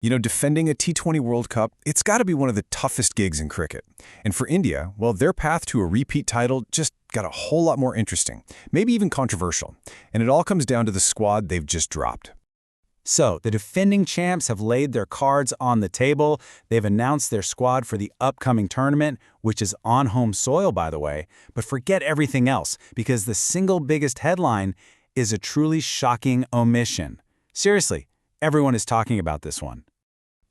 Defending a T20 World Cup, it's got to be one of the toughest gigs in cricket. And for India, well, their path to a repeat title just got a whole lot more interesting, maybe even controversial. And it all comes down to the squad they've just dropped. So, the defending champs have laid their cards on the table. They've announced their squad for the upcoming tournament, which is on home soil, by the way. But forget everything else, because the single biggest headline is a truly shocking omission. Seriously, everyone is talking about this one.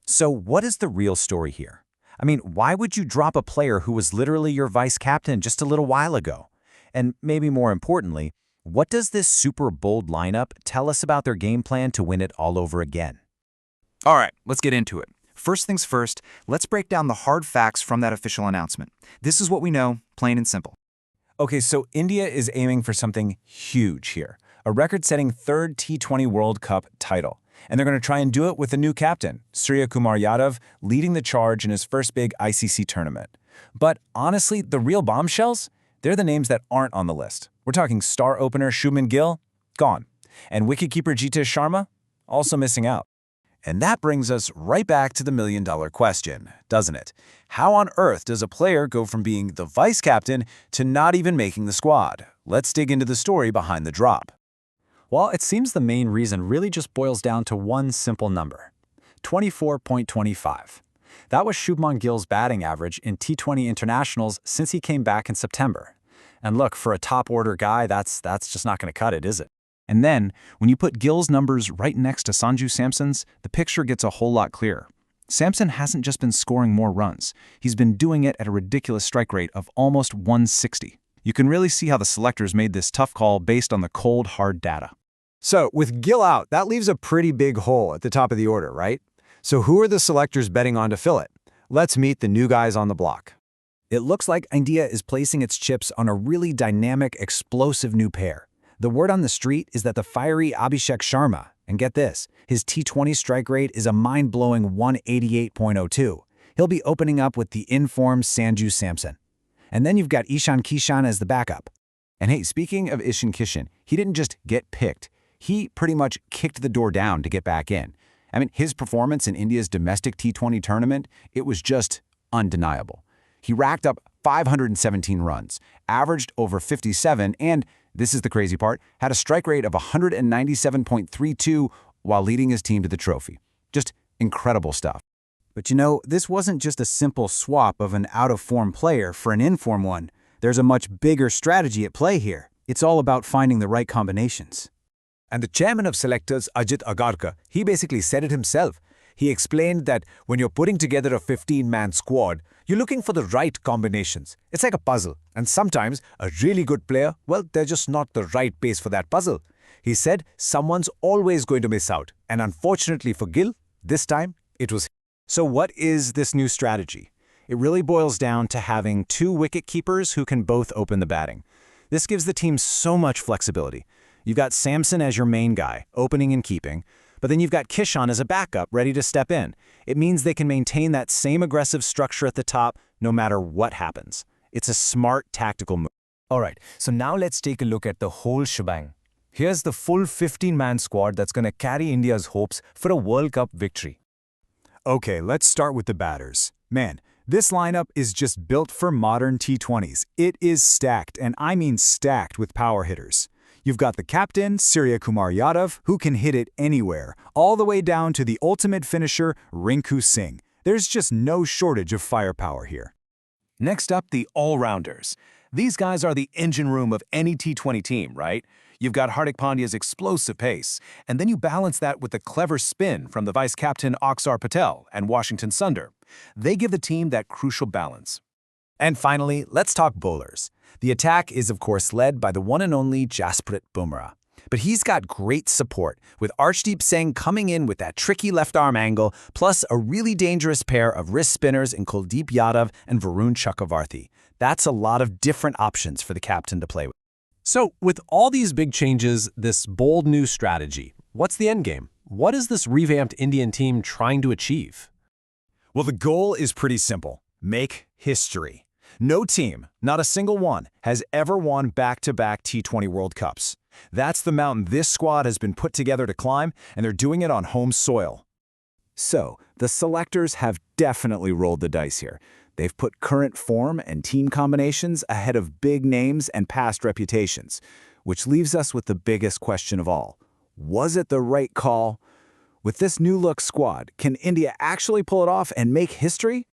So what is the real story here? I mean, why would you drop a player who was literally your vice captain just a little while ago? And maybe more importantly, what does this super bold lineup tell us about their game plan to win it all over again? All right, let's get into it. First things first, let's break down the hard facts from that official announcement. This is what we know, plain and simple. Okay, so India is aiming for something huge here, a record-setting third T20 World Cup title. And they're going to try and do it with a new captain, Surya Kumar Yadav, leading the charge in his first big ICC tournament. But honestly, the real bombshells? They're the names that aren't on the list. We're talking star opener Shubman Gill, gone. And wicketkeeper Jitesh Sharma, also missing out. And that brings us right back to the million-dollar question, doesn't it? How on earth does a player go from being the vice captain to not even making the squad? Let's dig into the story behind the drop. Well, it seems the main reason really just boils down to one simple number, 24.25. That was Shubman Gill's batting average in T20 internationals since he came back in September. And look, for a top-order guy, that's just not going to cut it, is it? And then, when you put Gill's numbers right next to Sanju Samson's, the picture gets a whole lot clearer. Samson hasn't just been scoring more runs. He's been doing it at a ridiculous strike rate of almost 160. You can really see how the selectors made this tough call based on the cold, hard data. So, with Gill out, that leaves a pretty big hole at the top of the order, right? So who are the selectors betting on to fill it? Let's meet the new guys on the block. It looks like India is placing its chips on a really dynamic, explosive new pair. The word on the street is that the fiery Abhishek Sharma, and get this, his T20 strike rate is a mind-blowing 188.02. He'll be opening up with the in-form Sanju Samson. And then you've got Ishan Kishan as the backup. And hey, speaking of Ishan Kishan, he didn't just get picked. He pretty much kicked the door down to get back in. I mean, his performance in India's domestic T20 tournament, it was just undeniable. He racked up 517 runs, averaged over 57, and, this is the crazy part, had a strike rate of 197.32 while leading his team to the trophy. Just incredible stuff. But this wasn't just a simple swap of an out-of-form player for an in-form one. There's a much bigger strategy at play here. It's all about finding the right combinations. And the chairman of selectors, Ajit Agarkar, he basically said it himself. He explained that when you're putting together a 15-man squad, you're looking for the right combinations. It's like a puzzle, and sometimes a really good player, well, they're just not the right pace for that puzzle. He said someone's always going to miss out, and unfortunately for Gill, this time it was him. So what is this new strategy? It really boils down to having two wicket-keepers who can both open the batting. This gives the team so much flexibility. You've got Samson as your main guy, opening and keeping, but then you've got Kishan as a backup, ready to step in. It means they can maintain that same aggressive structure at the top no matter what happens. It's a smart tactical move. All right, so now let's take a look at the whole shebang. Here's the full 15-man squad that's going to carry India's hopes for a World Cup victory. Okay, let's start with the batters. Man, this lineup is just built for modern T20s. It is stacked, and I mean stacked with power hitters. You've got the captain, Surya Kumar Yadav, who can hit it anywhere, all the way down to the ultimate finisher, Rinku Singh. There's just no shortage of firepower here. Next up, the all-rounders. These guys are the engine room of any T20 team, right? You've got Hardik Pandya's explosive pace, and then you balance that with the clever spin from the vice-captain Aksar Patel and Washington Sundar. They give the team that crucial balance. And finally, let's talk bowlers. The attack is, of course, led by the one and only Jasprit Bumrah. But he's got great support, with Arshdeep Singh coming in with that tricky left-arm angle, plus a really dangerous pair of wrist spinners in Kuldeep Yadav and Varun Chakravarthi. That's a lot of different options for the captain to play with. So, with all these big changes, this bold new strategy, what's the endgame? What is this revamped Indian team trying to achieve? Well, the goal is pretty simple. Make history. No team, not a single one, has ever won back-to-back T20 World Cups. That's the mountain this squad has been put together to climb, and they're doing it on home soil. So, the selectors have definitely rolled the dice here. They've put current form and team combinations ahead of big names and past reputations, which leaves us with the biggest question of all. Was it the right call? With this new-look squad, can India actually pull it off and make history?